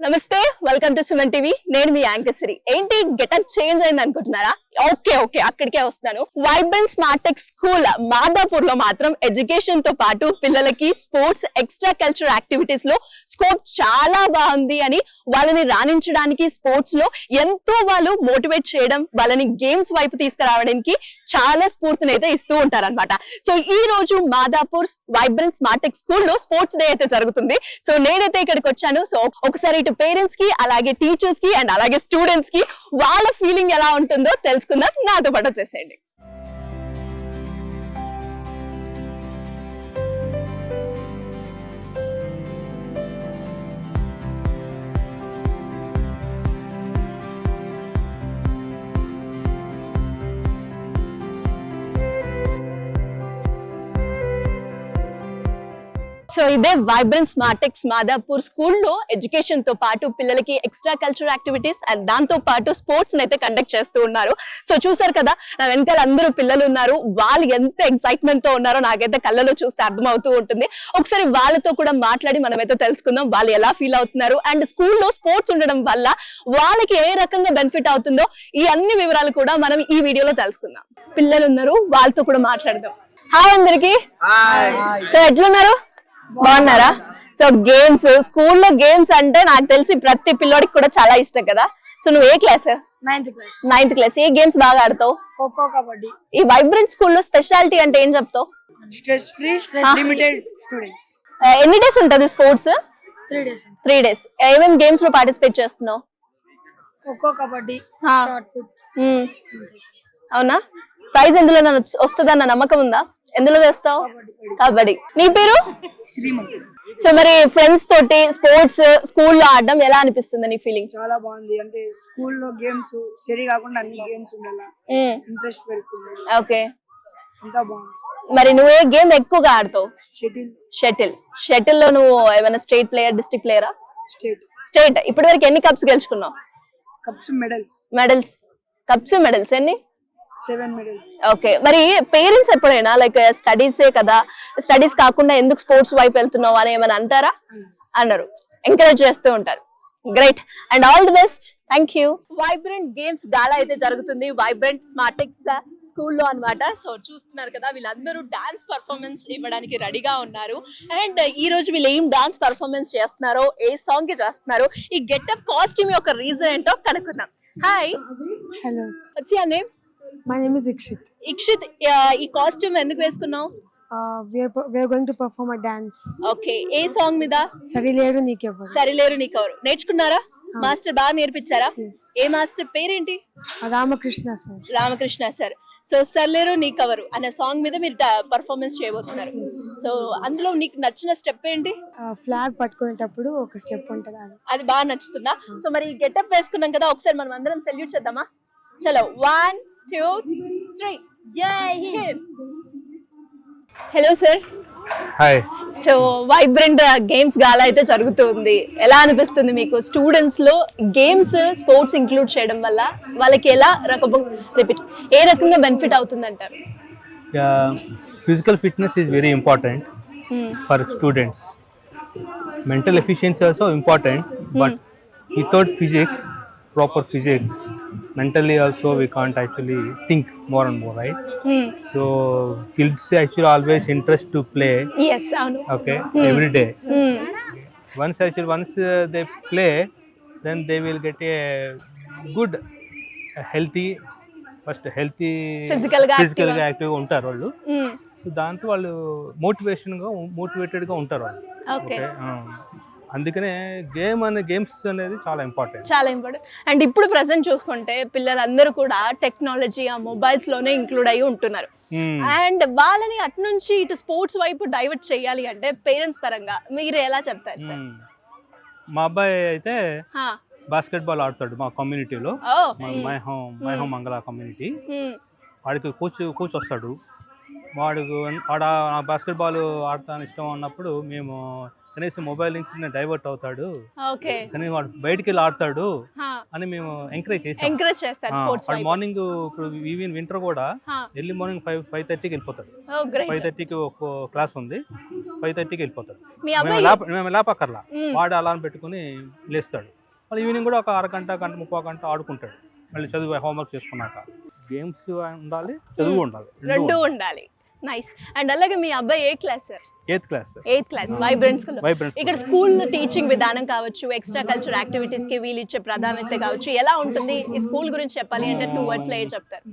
నమస్తే, welcome to Suman TV. నేను మీ anchor. ఏంటి గెటప్ చేంజ్ అయింది అనుకుంటున్నారా? ఓకే అక్కడికే వస్తాను. Vibrant smart tech school Madhapur లో మాత్రం ఎడ్యుకేషన్ తో పాటు పిల్లలకి స్పోర్ట్స్, ఎక్స్ట్రా కల్చరల్ యాక్టివిటీస్ లో స్కోప్ చాలా బాగుంది అని వాళ్ళని రాణించడానికి స్పోర్ట్స్ లో ఎంతో వాళ్ళు మోటివేట్ చేయడం, వాళ్ళని గేమ్స్ వైపు తీసుకురావడానికి చాలా స్ఫూర్తిని అయితే ఇస్తూ ఉంటారన్నమాట. సో ఈ రోజు Madhapur vibrant smart tech school లో స్పోర్ట్స్ డే అయితే జరుగుతుంది. సో నేనైతే ఇక్కడికి వచ్చాను. సో ఒకసారి ఇటు పేరెంట్స్ కి, అలాగే టీచర్స్ కి అండ్ అలాగే స్టూడెంట్స్ కి వాళ్ళ ఫీలింగ్ ఎలా ఉంటుందో తెలుసుకుందాం. నాతో పాటు వచ్చేసేయండి. సో ఇదే వైబ్రెంట్ స్మార్ట్ టెక్స్ మాదాపూర్ స్కూల్లో ఎడ్యుకేషన్ తో పాటు పిల్లలకి ఎక్స్ట్రా కల్చరల్ యాక్టివిటీస్ అండ్ దాంతో పాటు స్పోర్ట్స్ అయితే కండక్ట్ చేస్తూ ఉన్నారు. సో చూసారు కదా, నా వెనకాల అందరూ పిల్లలు ఉన్నారు. వాళ్ళు ఎంత ఎక్సైట్మెంట్ తో ఉన్నారో నాకైతే కళ్ళలో చూస్తే అర్థమవుతూ ఉంటుంది. ఒకసారి వాళ్ళతో కూడా మాట్లాడి మనమైతే తెలుసుకుందాం వాళ్ళు ఎలా ఫీల్ అవుతున్నారు అండ్ స్కూల్లో స్పోర్ట్స్ ఉండడం వల్ల వాళ్ళకి ఏ రకంగా బెనిఫిట్ అవుతుందో ఈ అన్ని వివరాలు కూడా మనం ఈ వీడియోలో తెలుసుకుందాం. పిల్లలు ఉన్నారు, వాళ్ళతో కూడా మాట్లాడదాం. హాయ్ అందరికి. సో ఎట్లున్నారు? బాగున్నారా? సో గేమ్స్, స్కూల్లో గేమ్స్ అంటే నాకు తెలిసి ప్రతి పిల్లోడికి కూడా చాలా ఇష్టం కదా. సో నువ్వు ఏ క్లాస్? Ninth class. ఏ గేమ్స్ బాగా ఆడతావు? ఖోఖో, కబడ్డీ. ఈ వైబ్రెంట్ స్కూల్లో స్పెషాలిటీ అంటే ఏం చెప్తావు? Stress free, limited students. ఎన్ని డేస్ ఉంటది స్పోర్ట్స్? 3 days. 3 days. ఏమేం గేమ్స్ లో పార్టిసిపేట్ చేస్తున్నావు? Kho kho, kabaddi, shot put. అవునా? ప్రైజ్ ఎందులో వస్తుందన్న నమ్మకం ఉందా? ఎందులో చేస్తావు? కబడ్డీ. నీ పేరు? శ్రీమన్. సో మరి ఫ్రెండ్స్ తోటి స్పోర్ట్స్ స్కూల్లో ఆడడం ఎలా అనిపిస్తుంది నీ ఫీలింగ్? చాలా బాగుంది. అంటే స్కూల్లో గేమ్స్ స్టడీ కాకుండా అన్ని గేమ్స్ ఉండాలి, ఇంట్రెస్ట్ పెరుగుతుంది. ఓకే, అంతా బాగుంది. మరి నువ్వు ఏ గేమ్ ఎక్కువగా ఆడతావు? షటిల్. షటిల్ లో నువ్వు ఏమైనా స్టేట్ ప్లేయర్, డిస్ట్రిక్ట్ ప్లేయరా? స్టేట్. ఇప్పటి వరకు ఎన్ని కప్స్ గెలుచుకున్నావు? మెడల్స్ ఎన్ని? 7 medals. ఓకే, మరి పేరెంట్స్ ఎప్పుడైనా లైక్ స్టడీసే కదా, స్టడీస్ కాకుండా ఎందుకు స్పోర్ట్స్ వైపు వెళ్తున్నావు అని ఏమైనా అంటారా? అన్నారు, ఎంకరేజ్ చేస్తూ ఉంటారు. Great and all the best. Thank you. Vibrant games gala అయితే జరుగుతుంది వైబ్రెంట్ స్మార్ట్ టెక్స్ స్కూల్లో అన్నమాట. సో చూస్తున్నారు కదా, వీళ్ళందరూ డాన్స్ పర్ఫార్మెన్స్ ఇవ్వడానికి రెడీగా ఉన్నారు. అండ్ ఈ రోజు వీళ్ళు ఏం డాన్స్ పర్ఫార్మెన్స్ చేస్తున్నారో, ఏ సాంగ్ కి చేస్తున్నారో, ఈ గెటప్ కాస్ట్యూమ్ యొక్క రీజన్ ఏంటో కనుక్కుందాం. హాయ్. హలో. వచ్చి ఆ name? My name is Ikshit. ఈ కాస్ట్యూమ్ ఎందుకు వేసుకున్నావు? We are going to perform a dance. Okay, A song మీద? సరిలేరు నీకెవ్వరు. సరిలేరు నీకెవరు. నేర్చుకున్నారా? మాస్టర్ బాగా నేర్పించారా? ఏ మాస్టర్ పేరేంటి? రామకృష్ణ సార్. సో సరిలేరు నీకెవరు అనే సాంగ్ మీద మీరు పర్ఫార్మెన్స్ చేయబోతున్నారు. సో అందులో నీకు నచ్చిన స్టెప్ ఏంటి? ఫ్లాగ్ పట్టుకునేటప్పుడు ఒక స్టెప్ ఉంటుంది, అది బాగా నచ్చుతుందా? సో మరి గెటప్ వేసుకున్నాం కదా, ఒకసారి మనం అందరం సెల్యూట్ చేద్దామా? చలో, 1 2 3. Jai Hind. Hello sir. Hi. So Vibrant games gala అయితే జరుగుతుంది. ఎలా అనిపిస్తుంది మీకు? స్టూడెంట్స్ లో గేమ్స్, స్పోర్ట్స్ ఇంక్లూడ్ చేయడం వల్ల వాళ్ళకి ఎలా ఏ రకంగా బెనిఫిట్ అవుతుంది అంటారు? Physical fitness is very important for students. Mental efficiency also important, but without proper physics, mentally also we can't actually think more and more, right? So kids actually always interest to play. Yes, avunu. Okay, every day. Once they play, then they will get a good healthy physical గా active గా ఉంటారు వాళ్ళు. So దాంతో వాళ్ళు motivated గా ఉంటారు వాళ్ళు. Okay, అందుకనే గేమ్స్ అనేది చాలా ఇంపార్టెంట్. అండ్ ఇప్పుడు ప్రెసెంట్ చూసుకుంటే పిల్లలందరూ కూడా టెక్నాలజీ, ఆ మొబైల్స్ లోనే ఇంక్లూడ్ అయ్యి ఉంటున్నారు. అండ్ వాళ్ళని అటు నుంచి ఇటు స్పోర్ట్స్ వైపు డైవర్ట్ చేయాలి అంటే పేరెంట్స్ పరంగా మీరు ఎలా చెప్తారు సార్? మా అబ్బాయి అయితే బాస్కెట్బాల్ ఆడతాడు మా కమ్యూనిటీలో, మై హోమ్ మంగళ కమ్యూనిటీ. వాడికి కోచ్ వస్తాడు వాడు బాస్కెట్బాల్ ఆడతాను ఇష్టం అన్నప్పుడు మేము కనీసం మొబైల్ నుంచి డైవర్ట్ అవుతాడు ఓకే కానీ వాడు బయటికి వెళ్ళి ఆడతాడు అని మేము ఎంకరేజ్ చేసాం. ఎంకరేజ్ చేస్తారు స్పోర్ట్స్ వాడు మార్నింగ్ ఇప్పుడు ఈవెన్ వింటర్ కూడా ఎర్లీ మార్నింగ్ 5:30కి వెళ్ళిపోతాడు. 5:30కి ఒక క్లాస్ ఉంది, 5:30కి వెళ్ళిపోతాడు. మేము లేపక్కర్లా, వాడు అలారం పెట్టుకుని లేస్తాడు. మళ్ళీ ఈవినింగ్ కూడా ఒక అరగంట 1:30 ఆడుకుంటాడు. మళ్ళీ చదువు హోంవర్క్ చేసుకున్నాక. గేమ్స్ ఉండాలి, చదువు ఉండాలి, రెండు ఉండాలి. నైస్. అండ్ అలాగే మీ అబ్బాయి ఏ class sir? 8th class. Vibrant school. ఇక్కడ స్కూల్ టీచింగ్ విధానం కావచ్చు, ఎక్స్ట్రా కల్చర్ యాక్టివిటీస్ కి వీళ్ళు ఇచ్చే ప్రాధాన్యత కావచ్చు, ఎలా ఉంటుంది ఈ స్కూల్ గురించి చెప్పాలి అంటే 2 words లో ఏం చెప్తారు?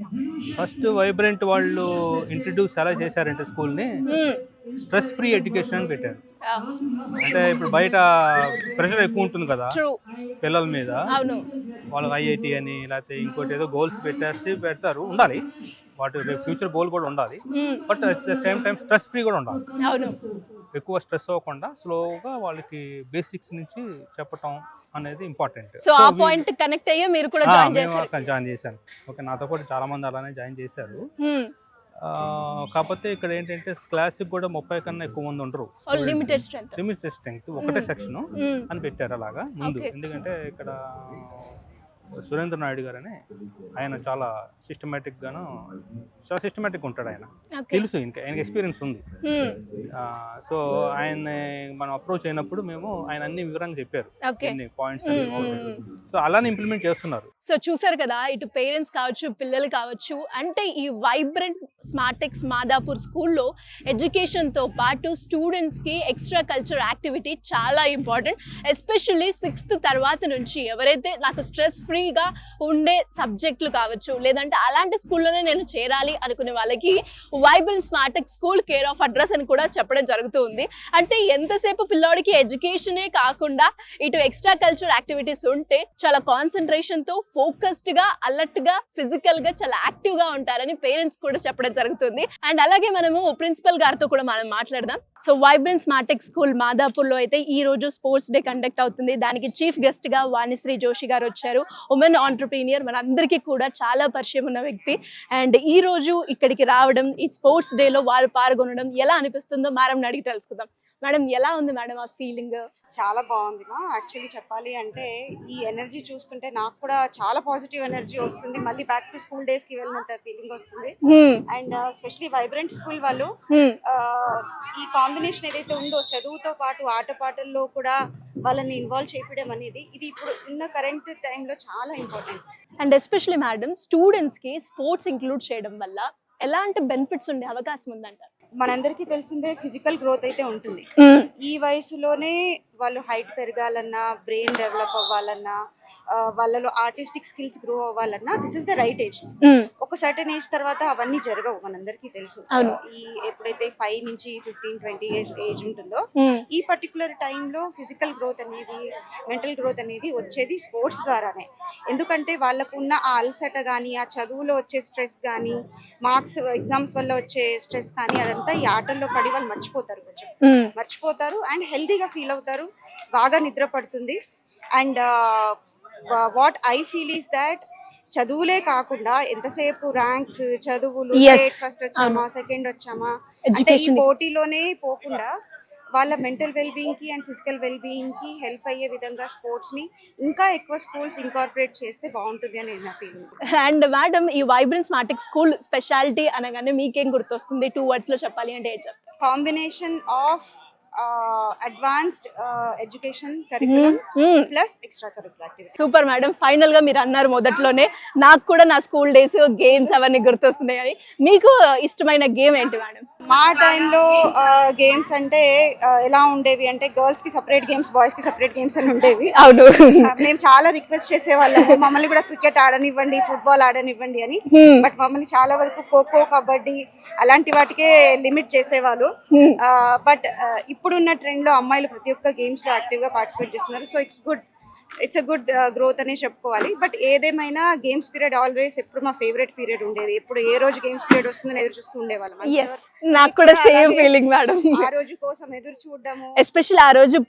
ఫస్ట్ వైబ్రెంట్ వాళ్ళు ఇంట్రడ్యూస్ ఎలా చేశారంటే స్కూల్ ని స్ట్రెస్ ఫ్రీ ఎడ్యుకేషన్ అని పెట్టారు. అంటే ఇప్పుడు బయట ప్రెషర్ ఎక్కువ ఉంటుంది కదా పిల్లల మీద, వాళ్ళకి IIT అని లేకపోతే ఇంకోటి ఏదో గోల్స్ పెడతారు. ఉండాలి, వాటి ఫ్యూచర్ గోల్ కూడా ఉండాలి, but at the same time stress free కూడా ఉండాలి. ఎక్కువ స్ట్రెస్ అవ్వకుండా స్లోగా వాళ్ళకి బేసిక్స్ నుంచి చెప్పటం అనేది ఇంపార్టెంట్. సో ఆ పాయింట్ కనెక్ట్ అయ్యి మీరు కూడా జాయిన్ చేశాను. ఓకే, నాతో పాటు చాలా మంది అలానే జాయిన్ చేశారు. కాకపోతే ఇక్కడ ఏంటంటే క్లాస్ కూడా 30 కన్నా ఎక్కువ మంది ఉండరు. లిమిటెడ్ స్ట్రెంగ్త్ ఒకటే సెక్షన్ అని పెట్టారు అలాగా ముందు. ఎందుకంటే ఇక్కడ సురేంద్ర నాయుడు గారు అని ఆయన చాలా సిస్టమేటిక్ ఉంటాడు. ఆయన తెలుసు, ఇంకా ఆయనకి ఎక్స్పీరియన్స్ ఉంది. సో ఆయన మనం అప్రోచ్ అయినప్పుడు మేము ఆయన అన్ని వివరంగా చెప్పారు, అన్ని పాయింట్స్. సో అలానే ఇంప్లిమెంట్ చేస్తున్నారు. సో చూసారు కదా, ఇటు పేరెంట్స్ కావచ్చు, పిల్లలు కావచ్చు, అంటే ఈ వైబ్రెంట్ స్మార్టెక్స్ మాదాపూర్ స్కూల్లో ఎడ్యుకేషన్తో పాటు స్టూడెంట్స్కి ఎక్స్ట్రా కల్చర్ యాక్టివిటీ చాలా ఇంపార్టెంట్. ఎస్పెషల్లీ 6th తర్వాత నుంచి ఎవరైతే నాకు స్ట్రెస్ ఫ్రీగా ఉండే సబ్జెక్టులు కావచ్చు, లేదంటే అలాంటి స్కూల్లోనే నేను చేరాలి అనుకునే వాళ్ళకి Vibrant Smartex school care of address అని కూడా చెప్పడం జరుగుతుంది. అంటే ఎంతసేపు పిల్లోడికి ఎడ్యుకేషనే కాకుండా ఇటు ఎక్స్ట్రా కల్చర్ యాక్టివిటీస్ ఉంటే చాలా కాన్సన్ట్రేషన్తో, ఫోకస్డ్గా, అలర్ట్గా, ఫిజికల్గా చాలా యాక్టివ్గా ఉంటారని పేరెంట్స్ కూడా చెప్పడం జరుగుతుంది. అండ్ అలాగే మనము ప్రిన్సిపల్ గారితో కూడా మనం మాట్లాడదాం. సో వైబ్రెంట్ స్మార్టెక్స్ స్కూల్ మాదాపూర్లో అయితే ఈ రోజు స్పోర్ట్స్ డే కండక్ట్ అవుతుంది. దానికి చీఫ్ గెస్ట్ గా వాణిశ్రీ జోషి గారు వచ్చారు. ఉమెన్ ఆంటర్ప్రీనియర్, మన అందరికీ కూడా చాలా పరిచయం ఉన్న వ్యక్తి. అండ్ ఈ రోజు ఇక్కడికి రావడం, ఈ స్పోర్ట్స్ డేలో వారు పాల్గొనడం ఎలా అనిపిస్తుందో మేడం అడిగి తెలుసుకుందాం. మేడం, ఎలా ఉంది మేడం ఆ ఫీలింగ్? చాలా బాగుంది మా. యాక్చువల్లీ చెప్పాలి అంటే ఈ ఎనర్జీ చూస్తుంటే నాకు కూడా చాలా పాజిటివ్ ఎనర్జీ వస్తుంది. మళ్ళీ బ్యాక్ టు స్కూల్ డేస్ కి వెళ్ళినంత ఫీలింగ్ వస్తుంది. అండ్ ఎస్పెషలీ వైబ్రెంట్ స్కూల్ వాళ్ళు ఈ కాంబినేషన్ ఏదైతే ఉందో చదువుతో పాటు ఆటపాటల్లో కూడా వాళ్ళని ఇన్వాల్వ్ చేయడం అనేది ఇది ఇప్పుడు ఉన్న కరెంట్ టైంలో చాలా important. And especially madam, students కి స్పోర్ట్స్ ఇంక్లూడ్ చేయడం వల్ల ఎలాంటి బెనిఫిట్స్ ఉండే అవకాశం ఉందంటారు? మనందరికీ తెలిసిందే ఫిజికల్ గ్రోత్ అయితే ఉంటుంది. ఈ వయసులోనే వాళ్ళు హైట్ పెరగాలన్నా, బ్రెయిన్ డెవలప్ అవ్వాలన్నా, వాళ్ళలో ఆర్టిస్టిక్ స్కిల్స్ గ్రో అవ్వాలన్నా this is the right age. ఒక సర్టెన్ ఏజ్ తర్వాత అవన్నీ జరగవు, మనందరికీ తెలుసు. ఈ ఎప్పుడైతే 5 నుంచి 15-20 ఏజ్ ఉంటుందో ఈ పర్టికులర్ టైంలో ఫిజికల్ గ్రోత్ అనేది, మెంటల్ గ్రోత్ అనేది వచ్చేది స్పోర్ట్స్ ద్వారానే. ఎందుకంటే వాళ్ళకు ఉన్న ఆ అలసట కానీ, ఆ చదువులో వచ్చే స్ట్రెస్ కానీ, మార్క్స్ ఎగ్జామ్స్ వల్ల వచ్చే స్ట్రెస్ కానీ, అదంతా ఈ ఆటల్లో పడి వాళ్ళు మర్చిపోతారు అండ్ హెల్తీగా ఫీల్ అవుతారు, బాగా నిద్ర పడుతుంది. And what I feel is that చదువులే కాకుండా ఎంతసేపు ర్యాంక్స్, చదువులు, ఫస్ట్ వచ్చామా, సెకండ్ వచ్చామా అంటే ఈ పోటీలోనే పోకుండా వాళ్ళ మెంటల్ వెల్బీయింగ్ కి అండ్ ఫిజికల్ వెల్బీయింగ్ కి హెల్ప్ అయ్యే విధంగా స్పోర్ట్స్ ని ఇంకా ఎక్కువ స్కూల్స్ ఇంకార్పొరేట్ చేస్తే బాగుంటుంది అని నా ఫీలింగ్. అండ్ మేడం, ఈ వైబ్రెంట్ స్మార్టెక్స్ స్కూల్ స్పెషాలిటీ అనగానే మీకేం గుర్తొస్తుంది? 2 words లో చెప్పాలి అంటే ఏం చెప్తారు? Combination of advanced education curriculum plus extra curricular activities. Super madam, final గా మీరు అన్నారు మొదట్లోనే నాకు కూడా నా స్కూల్ డేస్ గేమ్స్ అవన్నీ గుర్తొస్తున్నాయి అని. మీకు ఇష్టమైన గేమ్ ఏంటి మేడం? మా టైంలో గేమ్స్ అంటే ఎలా ఉండేవి అంటే గర్ల్స్ కి సపరేట్ గేమ్స్, బాయ్స్ కి సపరేట్ గేమ్స్ అని ఉండేవి. అవును, మేము చాలా రిక్వెస్ట్ చేసేవాళ్ళము మమ్మల్ని కూడా క్రికెట్ ఆడనివ్వండి, ఫుట్బాల్ ఆడనివ్వండి అని. బట్ మమ్మల్ని చాలా వరకు ఖోఖో, కబడ్డీ అలాంటి వాటికే లిమిట్ చేసేవాళ్ళు. బట్ ఇప్పుడున్న ట్రెండ్ లో అమ్మాయిలు ప్రతి ఒక్క గేమ్స్ లో యాక్టివ్ గా పార్టిసిపేట్ చేస్తున్నారు. So it's a good growth అనే చెప్పుకోవాలి. బట్ ఏదేమైనా గేమ్స్ పీరియడ్ ఆల్వేస్ ఎప్పుడు మా ఫేవరెట్ పీరియడ్ ఉండేది. ఎప్పుడు ఏ రోజు గేమ్స్ పీరియడ్ వస్తుందని ఎదురు చూస్తూ ఉండేవాళ్ళం. నాకు కూడా సేమ్ ఫీలింగ్ మేడం. ఆ రోజు కోసం ఎదురు చూడడము, ఎస్పెషల్లీ ఆ రోజు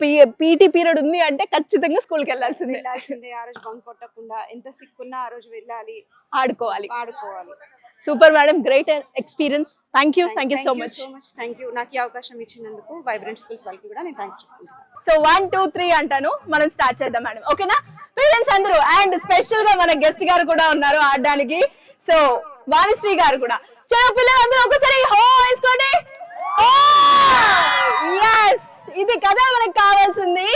పీటీ పీరియడ్ ఉంది అంటే ఖచ్చితంగా స్కూల్ కి వెళ్ళాల్సిందే. ఆ రోజు బంక్ కొట్టకుండా, ఎంత సిక్కున్నా ఆ రోజు వెళ్ళాలి, ఆడుకోవాలి. Super madam, great experience. Thank you so much. Thank you. నాకు ఈ అవకాశం ఇచ్చినందుకు వైబ్రెంట్ స్కూల్స్ వాళ్ళకి కూడా నేను థ్యాంక్స్ చెప్పుకుంటాను. సో 1 2 3 అంటాను, మనం స్టార్ట్ చేద్దాం మేడం, ఓకేనా? పేరెంట్స్ అందరూ అండ్ స్పెషల్ గా మన గెస్ట్ గారు కూడా ఉన్నారు ఆడడానికి. సో వాణిశ్రీ గారు కూడా. చలో పిల్లలందరూ ఒకసారి హో వేసుకోండి. yes, ఇది కదా మనకు కావాల్సింది.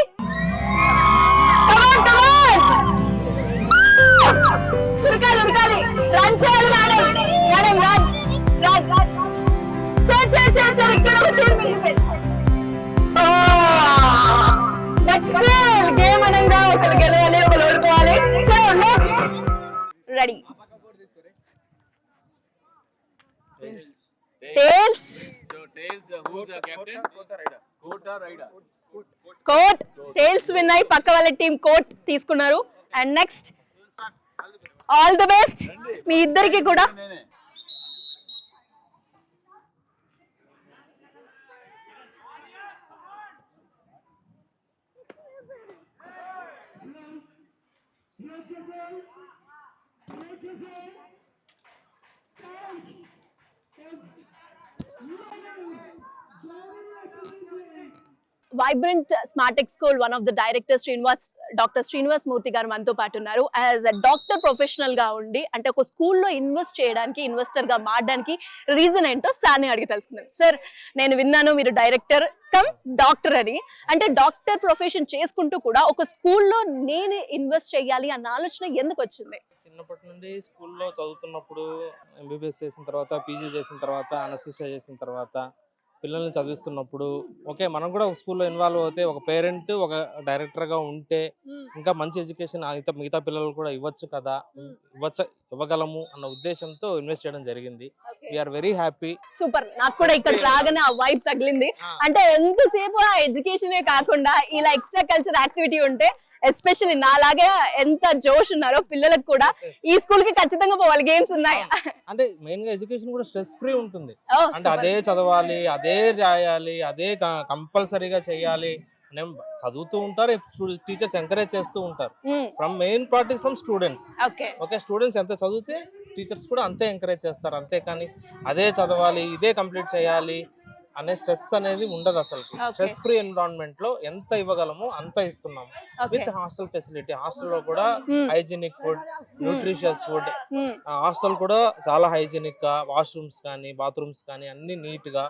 ఉరకాలి, రన్ చేయాలి మేడం. ఇక్కడ ఒక చైర్ మిగిలిపోయింది. నెక్స్ట్ గేమ్ అనగా ఒకరు గెలవాలి, ఒకరు ఓడిపోవాలి. So next ready. Tails. Court. Tails win అయి పక్క వాళ్ళ టీం కోట్ తీసుకున్నారు. And next all the best మీ ఇద్దరికి కూడా. Vibrant Smartech school one of the director doctor Srinivas Murthy గారు మనతో పాటు ఉన్నారు. యాజ్ అ డాక్టర్ ప్రొఫెషనల్ గా ఉండి అంటే ఒక స్కూల్లో ఇన్వెస్ట్ చేయడానికి, ఇన్వెస్టర్ గా మారడానికి రీజన్ ఏంటో సార్ని అడిగి తెలుసుకుందాం. సార్, నేను విన్నాను మీరు డైరెక్టర్ కమ్ డాక్టర్ అని. అంటే డాక్టర్ ప్రొఫెషన్ చేసుకుంటూ కూడా ఒక స్కూల్లో నేను ఇన్వెస్ట్ చేయాలి అన్న ఆలోచన ఎందుకు వచ్చింది? చిన్నప్పటి నుండి స్కూల్లో చదువుతున్నప్పుడు ఎంబీబీఎస్ చేసిన తర్వాత, పీజీ చేసిన తర్వాత, అనస్థిషియా చేసిన తర్వాత పిల్లల్ని చదివిస్తున్నప్పుడు ఓకే మనం కూడా ఒక స్కూల్లో ఇన్వాల్వ్ అవుతే, ఒక పేరెంట్ ఒక డైరెక్టర్గా ఉంటే ఇంకా మంచి ఎడ్యుకేషన్ మిగతా పిల్లలు కూడా ఇవ్వచ్చు కదా, ఇవ్వగలము అన్న ఉద్దేశంతో ఇన్వెస్ట్ చేయడం జరిగింది. We are very happy. సూపర్. నాకు కూడా ఇక్కడ రాగానే ఆ వైబ్ తగిలింది. అంటే ఎంతసేపు ఆ ఎడ్యుకేషనే కాకుండా ఇలా ఎక్స్ట్రా కల్చర్ యాక్టివిటీ ఉంటే, ఎస్పెషల్లీ నాలాగే ఎంత జోష్ ఉన్నారో పిల్లలకు కూడా ఈ స్కూల్ కి ఖచ్చితంగా పోవాలి. గేమ్స్ ఉన్నాయి. అంటే మెయిన్ గా ఎడ్యుకేషన్ కూడా స్ట్రెస్ ఫ్రీ ఉంటుంది. అంటే అదే చదవాలి, అదే రాయాలి, అదే కంపల్సరీగా చేయాలి. చదువుతూ ఉంటారు, టీచర్స్ ఎంకరేజ్ చేస్తూ ఉంటారు. From main part is from students. Okay, students ఎంత చదివితే టీచర్స్ కూడా అంతే ఎంకరేజ్ చేస్తారు. అంతేకాని అదే చదవాలి, ఇదే కంప్లీట్ చేయాలి అనే స్ట్రెస్ అనేది ఉండదు. అసలు స్ట్రెస్ ఫ్రీ ఎన్విరాన్మెంట్ లో ఎంత ఇవ్వగలమో అంత ఇస్తున్నాము. విత్ హాస్టల్ ఫెసిలిటీ, హాస్టల్ లో కూడా hygienic food, nutritious food. Hostel కూడా చాలా హైజీనిక్ గా, వాష్రూమ్స్ కానీ బాత్రూమ్స్ కానీ అన్ని నీట్ గా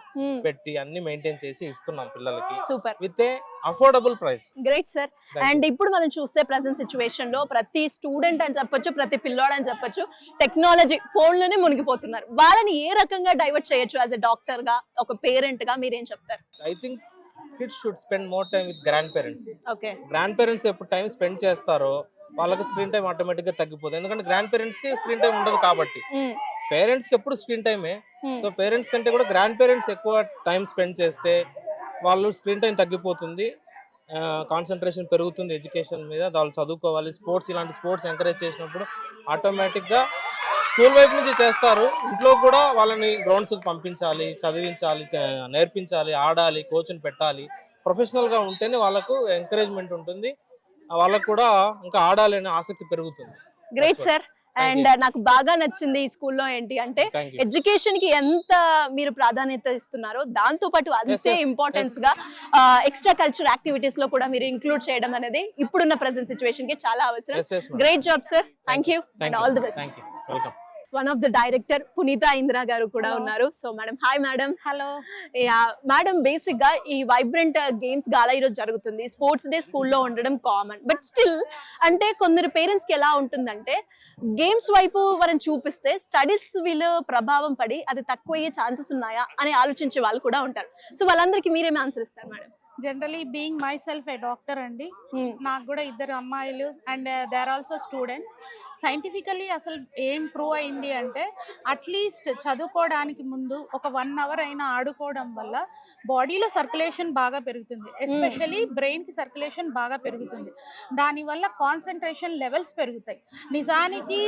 పెట్టి అన్ని మెయింటైన్ చేసి ఇస్తున్నాం పిల్లలకి. Super. With a affordable price. Great sir. And ఇప్పుడు మనం చూస్తే ప్రెసెంట్ సిచ్యువేషన్ లో ప్రతి స్టూడెంట్ అని చెప్పొచ్చు, ప్రతి పిల్లోడు అని చెప్పొచ్చు, టెక్నాలజీ ఫోన్ లోనే మునిగిపోతున్నారు. వాళ్ళని ఏ రకంగా డైవర్ట్ చేయొచ్చు? యాజ్ ఎ డాక్టర్ గా, ఒక పేరెంట్ గా మీరేం చెప్తారు? I think kids should spend more time with grand parents. Okay, grand parents ఎప్పుడు టైం స్పెండ్ చేస్తారో వాళ్ళకి స్క్రీన్ టైం ఆటోమేటిక్ గా తగ్గిపోతుంది. ఎందుకంటే గ్రాండ్ పేరెంట్స్ కి స్క్రీన్ టైం ఉండదు కాబట్టి. పేరెంట్స్ కి ఎప్పుడు స్క్రీన్ టైమే. సో పేరెంట్స్ కంటే కూడా గ్రాండ్ పేరెంట్స్ ఎక్కువ టైం స్పెండ్ చేస్తే వాళ్ళు స్క్రీన్ టైం తగ్గిపోతుంది, కాన్సన్ట్రేషన్ పెరుగుతుంది ఎడ్యుకేషన్ మీద. వాళ్ళు చదువుకోవాలి. స్పోర్ట్స్, ఇలాంటి స్పోర్ట్స్ ఎంకరేజ్ చేసినప్పుడు ఆటోమేటిక్గా స్కూల్ వైపు నుంచి చేస్తారు. ఇంట్లో కూడా వాళ్ళని గ్రౌండ్స్కి పంపించాలి, చదివించాలి, నేర్పించాలి, ఆడాలి, కోచ్ని పెట్టాలి. ప్రొఫెషనల్గా ఉంటేనే వాళ్ళకు ఎంకరేజ్మెంట్ ఉంటుంది, వాళ్ళకు కూడా ఇంకా ఆడాలి అనే ఆసక్తి పెరుగుతుంది. Great sir. అండ్ నాకు బాగా నచ్చింది ఈ స్కూల్లో ఏంటి అంటే ఎడ్యుకేషన్ కి ఎంత మీరు ప్రాధాన్యత ఇస్తున్నారో దాంతో పాటు అంతే ఇంపార్టెన్స్ గా ఎక్స్ట్రా కల్చర్ యాక్టివిటీస్ లో కూడా మీరు ఇంక్లూడ్ చేయడం అనేది ఇప్పుడున్న ప్రెసెంట్ సిచ్యువేషన్ కి చాలా అవసరం. Great job sir. Thank you and all the best. Welcome. One of the director పునీత ఇందిరా గారు కూడా ఉన్నారు. So madam, hi madam. Hello madam, basic గా ఈ వైబ్రెంట్ గేమ్స్ గాలా ఈరోజు జరుగుతుంది. స్పోర్ట్స్ డే స్కూల్లో ఉండడం కామన్, బట్ స్టిల్ అంటే కొందరు పేరెంట్స్ కి ఎలా ఉంటుందంటే గేమ్స్ వైపు మనం చూపిస్తే స్టడీస్ వీళ్ళు ప్రభావం పడి అది తక్కువయ్యే ఛాన్సెస్ ఉన్నాయా అని ఆలోచించే వాళ్ళు కూడా ఉంటారు. సో వాళ్ళందరికీ మీరేమి ఆన్సర్ ఇస్తారు madam? Generally being myself a doctor అండి, నాకు కూడా ఇద్దరు అమ్మాయిలు and they are also students. Scientifically అసలు ఏం ప్రూవ్ అయింది అంటే అట్లీస్ట్ చదువుకోవడానికి ముందు ఒక 1 అవర్ అయినా ఆడుకోవడం వల్ల బాడీలో సర్క్యులేషన్ బాగా పెరుగుతుంది, ఎస్పెషలీ బ్రెయిన్కి సర్క్యులేషన్ బాగా పెరుగుతుంది. దానివల్ల కాన్సన్ట్రేషన్ లెవెల్స్ పెరుగుతాయి. నిజానికి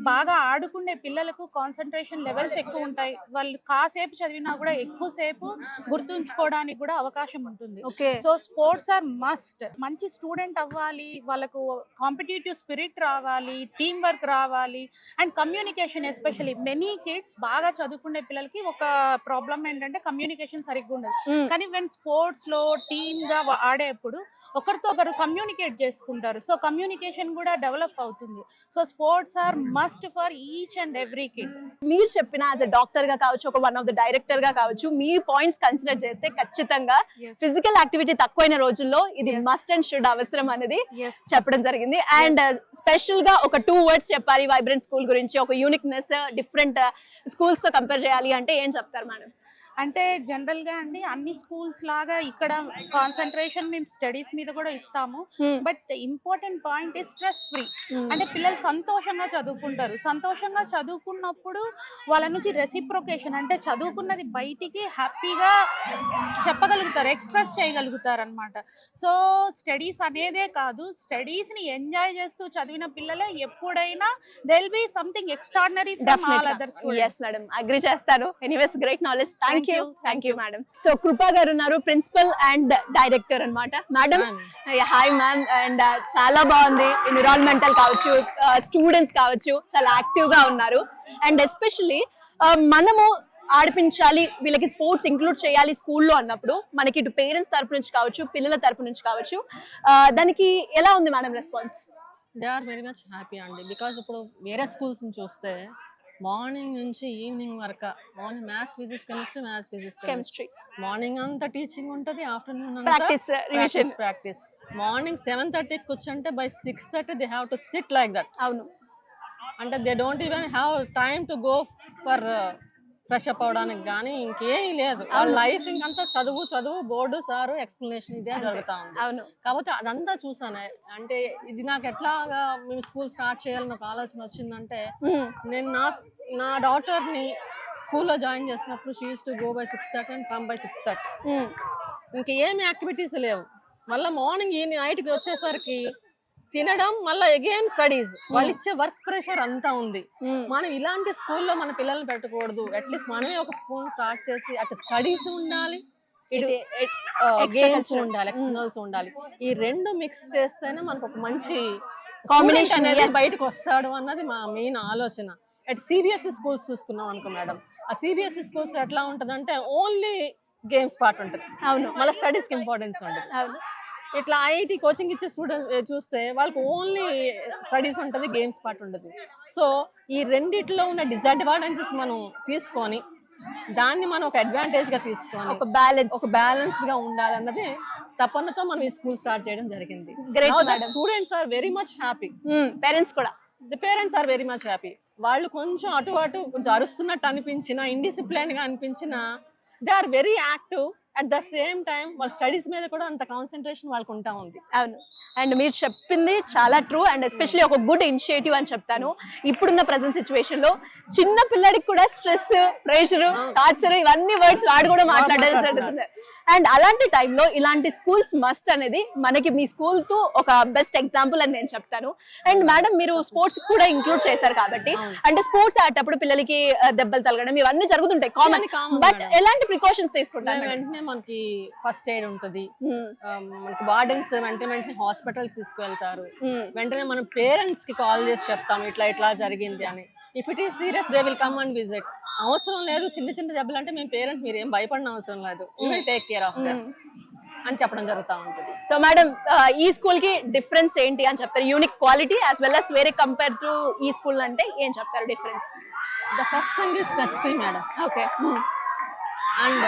బాగా ఆడుకునే పిల్లలకు కాన్సన్ట్రేషన్ లెవెల్స్ ఎక్కువ ఉంటాయి. వాళ్ళు కాసేపు చదివినా కూడా ఎక్కువసేపు గుర్తుంచుకోవడానికి కూడా అవకాశం ఉంటుంది. Okay. So sports are must. మంచి స్టూడెంట్ అవ్వాలి, వాళ్ళకు కాంపిటేటివ్ స్పిరిట్ రావాలి, టీమ్ వర్క్ రావాలి, and communication. Especially many kids బాగా చదువుకునే పిల్లలకి ఒక ప్రాబ్లం ఏంటంటే కమ్యూనికేషన్ సరిగ్గా ఉండదు. కానీ వెన్ స్పోర్ట్స్ లో టీమ్ గా ఆడేప్పుడు ఒకరితో ఒకరు కమ్యూనికేట్ చేసుకుంటారు. సో కమ్యూనికేషన్ కూడా డెవలప్ అవుతుంది. So sports are must for each and every kid. మీరు చెప్పిన యాజ్ అ డాక్టర్ గా కావచ్చు, ఒక వన్ ఆఫ్ ద డైరెక్టర్ గా కావచ్చు, మీ పాయింట్స్ కన్సిడర్ చేస్తే ఖచ్చితంగా ఫిజికల్ యాక్టివిటీ తక్కువైన రోజుల్లో ఇది మస్ట్ అండ్ షుడ్ అవసరం అనేది చెప్పడం జరిగింది. అండ్ స్పెషల్ గా ఒక 2 words చెప్పాలి వైబ్రెంట్ స్కూల్ గురించి, ఒక యూనిక్నెస్ డిఫరెంట్ స్కూల్స్ తో కంపేర్ చేయాలి అంటే ఏం చెప్తారు మేడం? అంటే జనరల్ గా అండి అన్ని స్కూల్స్ లాగా ఇక్కడ కాన్సన్ట్రేషన్ మేము స్టడీస్ మీద కూడా ఇస్తాము. But important point is stress free. అంటే పిల్లలు సంతోషంగా చదువుకుంటారు. సంతోషంగా చదువుకున్నప్పుడు వాళ్ళ నుంచి రెసిప్రొకేషన్ అంటే చదువుకున్నది బయటికి హ్యాపీగా చెప్పగలుగుతారు, ఎక్స్ప్రెస్ చేయగలుగుతారు అనమాట. సో స్టడీస్ అనేదే కాదు, స్టడీస్ ని ఎంజాయ్ చేస్తూ చదివిన పిల్లలే ఎప్పుడైనా they will be something extraordinary from all other students. yes madam, agree చేస్తాను. Anyways great knowledge. Thank you madam. So కృపా గారు ఉన్నారు, ప్రిన్సిపల్ అండ్ డైరెక్టర్ అన్నమాట. Madam hi ma'am. అండ్ చాలా బాగుంది, ఎన్విరాన్మెంటల్ కావచ్చు, స్టూడెంట్స్ కావచ్చు చాలా యాక్టివ్ గా ఉన్నారు. అండ్ ఎస్పెషల్లీ మనము ఆడిపించాలి, వీళ్ళకి స్పోర్ట్స్ ఇంక్లూడ్ చేయాలి స్కూల్లో అన్నప్పుడు మనకి ఇటు పేరెంట్స్ తరపు నుంచి కావచ్చు, పిల్లల తరపు నుంచి కావచ్చు, దానికి ఎలా ఉంది madam response? They are very much happy అండి. బికాజ్ ఇప్పుడు వేరే స్కూల్స్ చూస్తే మార్నింగ్ నుంచి ఈవినింగ్ వరకు morning maths physics chemistry, maths physics chemistry, morning అంతా టీచింగ్ ఉంటుంది, afternoon practice, revision, practice. Morning 7:30 కూర్చుంటే by 6:30 they have to sit like that. అవును. అంటే they don't even have time to go for fresh up అవడానికి కానీ ఇంకేమీ లేదు. వాళ్ళ లైఫ్ ఇంకంతా చదువు చదువు, బోర్డు సారు, ఎక్స్ప్లెనేషన్ ఇదే జరుగుతా ఉంది. అవును. కాకపోతే అదంతా చూసాను. అంటే ఇది నాకు ఎట్లాగా మేము స్కూల్ స్టార్ట్ చేయాలని ఒక ఆలోచన వచ్చిందంటే, నేను నా డాటర్ని స్కూల్లో జాయిన్ చేసినప్పుడు she use to go by 6:30 and come by 6:30. ఇంకేమి యాక్టివిటీస్ లేవు. మళ్ళీ మార్నింగ్ ఈ నైట్కి వచ్చేసరికి తినడం, మళ్ళీ అగైన్ స్టడీస్. వాళ్ళు ఇచ్చే వర్క్ ప్రెషర్ అంతా ఉంది. మనం ఇలాంటి స్కూల్లో మన పిల్లల్ని పెట్టకూడదు. అట్లీస్ట్ మనమే ఒక స్కూల్ స్టార్ట్ చేసి అటు స్టడీస్ ఉండాలి, గేమ్స్ ఉండాలి, ఎక్స్టర్నల్స్ ఉండాలి. ఈ రెండు మిక్స్ చేస్తేనే మనకు ఒక మంచి కాంబినేషన్ అనేది బయటకు వస్తాడు అన్నది మా మెయిన్ ఆలోచన. అట్ సిబిఎస్ఈ స్కూల్స్ చూసుకున్నాం అనుకో మేడం, ఆ సిబిఎస్ఈ స్కూల్స్ ఎట్లా ఉంటుంది అంటే ఓన్లీ గేమ్స్ పార్ట్ ఉంటుంది, మళ్ళీ స్టడీస్కి ఇంపార్టెన్స్ ఉంటుంది. ఇట్లా ఐఐటి కోచింగ్ ఇచ్చే స్టూడెంట్స్ చూస్తే వాళ్ళకి ఓన్లీ స్టడీస్ ఉంటుంది, గేమ్స్ పార్ట్ ఉంటుంది. సో ఈ రెండిట్లో ఉన్న డిసడ్వాంటేజెస్ మనం తీసుకొని దాన్ని మనం ఒక అడ్వాంటేజ్ గా తీసుకొని ఒక బ్యాలెన్స్ గా ఉండాలన్నది తపనతో మనం ఈ స్కూల్ స్టార్ట్ చేయడం జరిగింది. Students are very much happy, parents కూడా, the parents are very much happy. వాళ్ళు కొంచెం అటు కొంచెం అరుస్తున్నట్టు అనిపించినా, ఇండిసిప్లైన్ గా అనిపించినా, they are very active. At the same time వాళ్ళ స్టడీస్ మీద కూడా అంత కాన్సన్ట్రేషన్ వాళ్ళకు ఉంటా ఉంది. అవును. అండ్ మీరు చెప్పింది చాలా ట్రూ. అండ్ ఎస్పెషల్లీ ఒక గుడ్ ఇనిషియేటివ్ అని చెప్తాను. ఇప్పుడున్న ప్రెసెంట్ సిచ్యువేషన్ లో చిన్న పిల్లడికి కూడా స్ట్రెస్, ప్రెషర్, టార్చర్ ఇవన్నీ వర్డ్స్ వాడు కూడా మాట్లాడాల్సి జరుగుతుంది. అండ్ అలాంటి టైంలో ఇలాంటి స్కూల్స్ మస్ట్ అనేది మనకి మీ స్కూల్ తో ఒక బెస్ట్ ఎగ్జాంపుల్ అని నేను చెప్తాను. అండ్ మేడం మీరు స్పోర్ట్స్ కూడా ఇంక్లూడ్ చేశారు కాబట్టి, అంటే స్పోర్ట్స్ ఆడేటప్పుడు పిల్లలకి దెబ్బలు తగలడం ఇవన్నీ జరుగుతుంటాయి, కామన్. బట్ ఎలాంటి ప్రికాషన్స్ తీసుకుంటారు? వెంటనే మనకి ఫస్ట్ ఎయిడ్ ఉంటుంది, మనకి వార్డెన్స్ వెంటనే హాస్పిటల్ తీసుకువెళ్తారు. వెంటనే మనం పేరెంట్స్ కి కాల్ చేసి చెప్తాం ఇట్లా జరిగింది అని. If it is serious they will come and visit. అవసరం లేదు చిన్న చిన్న దెబ్బలు అంటే మేము పేరెంట్స్ మీరు ఏం భయపడిన అవసరం లేదు, you will take care of them అని చెప్పడం జరుగుతూ ఉంటుంది. సో మేడం ఈ స్కూల్ కి డిఫరెన్స్ ఏంటి అని చెప్తారు? Unique quality as well as వేరే కంపేర్ టు ఈ స్కూల్ అంటే ఏం చెప్తారు difference? The first thing is stress free madam. Okay. And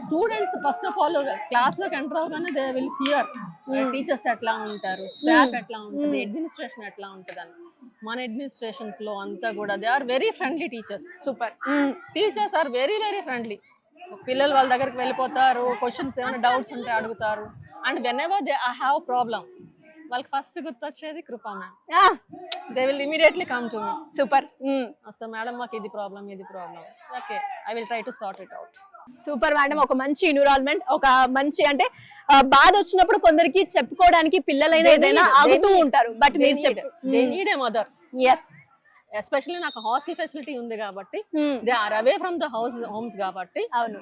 students first of all క్లాస్లోకి ఎంటర్ అవగానే దే విల్ ఫియర్ టీచర్స్ ఎట్లా ఉంటారు, స్టాఫ్ ఎట్లా ఉంటుంది, అడ్మినిస్ట్రేషన్ ఎట్లా ఉంటుంది అని. మన అడ్మినిస్ట్రేషన్స్ లో అంతా కూడా they are very friendly teachers. Super. Teachers are very very friendly. పిల్లలు వాళ్ళ దగ్గరికి వెళ్ళిపోతారు, క్వశ్చన్స్ ఏమైనా డౌట్స్ ఉంటే అడుగుతారు. And whenever they have problem వాళ్ళకి ఫస్ట్ గుర్తొచ్చేది Kripa ma'am. They will immediately come to me. Super. వస్తా మేడం మాకు ఇది problem okay I will try to sort it out. Super madam. ఒక మంచి ఎన్విరాన్మెంట్, ఒక మంచి అంటే బాధ వచ్చినప్పుడు కొందరికి చెప్పుకోవడానికి పిల్లలైనా ఏదైనా ఆగుతూ ఉంటారు, బట్ మీరు they need a mother. yes especially నాకు హాస్టల్ ఫెసిలిటీ ఉంది కాబట్టి they are away from the homes కాబట్టి అవును,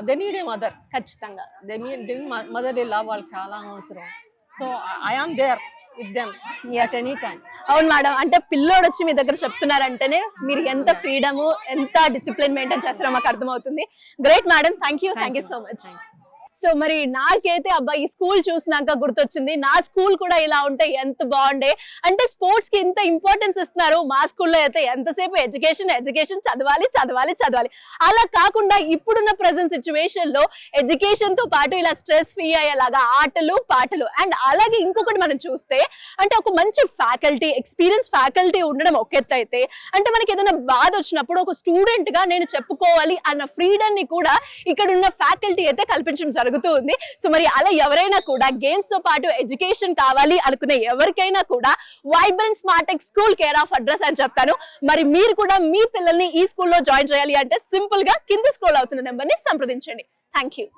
దే నీడ్ ఏ మదర్, ఖచ్చితంగా. దే నీడ్ మదర్లీ లవ్ వాళ్ళకి చాలా అవసరం. So I am there with them at any time. అవును మేడం, అంటే పిల్లోడు వచ్చి మీ దగ్గర చెప్తున్నారంటేనే మీరు ఎంత ఫ్రీడమ్, ఎంత డిసిప్లిన్ మెయింటైన్ చేస్తారో మాకు అర్థమవుతుంది. Great madam, thank you so much. So మరి నాకైతే అబ్బా ఈ స్కూల్ చూసినాక గుర్తొచ్చింది, నా స్కూల్ కూడా ఇలా ఉంటే ఎంత బాగుండే. అంటే స్పోర్ట్స్ కి ఇంత ఇంపార్టెన్స్ ఇస్తున్నారు, మా స్కూల్లో అయితే ఎంతసేపు ఎడ్యుకేషన్ చదవాలి. అలా కాకుండా ఇప్పుడున్న ప్రెసెంట్ సిచ్యువేషన్ లో ఎడ్యుకేషన్ తో పాటు ఇలా స్ట్రెస్ ఫ్రీ అయ్యేలాగా ఆటలు పాటలు, అండ్ అలాగే ఇంకొకటి మనం చూస్తే అంటే ఒక మంచి ఫ్యాకల్టీ, ఎక్స్పీరియన్స్ ఫ్యాకల్టీ ఉండడం ఒక ఎత్తు అయితే, అంటే మనకి ఏదైనా బాధ వచ్చినప్పుడు ఒక స్టూడెంట్ గా నేను చెప్పుకోవాలి అన్న ఫ్రీడమ్ ని కూడా ఇక్కడ ఉన్న ఫ్యాకల్టీ అయితే కల్పించడం జరుగుతుంది. సో మరి అలా ఎవరైనా కూడా గేమ్స్ తో పాటు ఎడ్యుకేషన్ కావాలి అనుకునే ఎవరికైనా కూడా Vibrant Smartech school care of address అని చెప్తాను. మరి మీరు కూడా మీ పిల్లల్ని ఈ స్కూల్లో జాయిన్ చేయాలి అంటే సింపుల్ గా కింద స్క్రోల్ అవుతున్న నెంబర్ ని సంప్రదించండి. Thank you.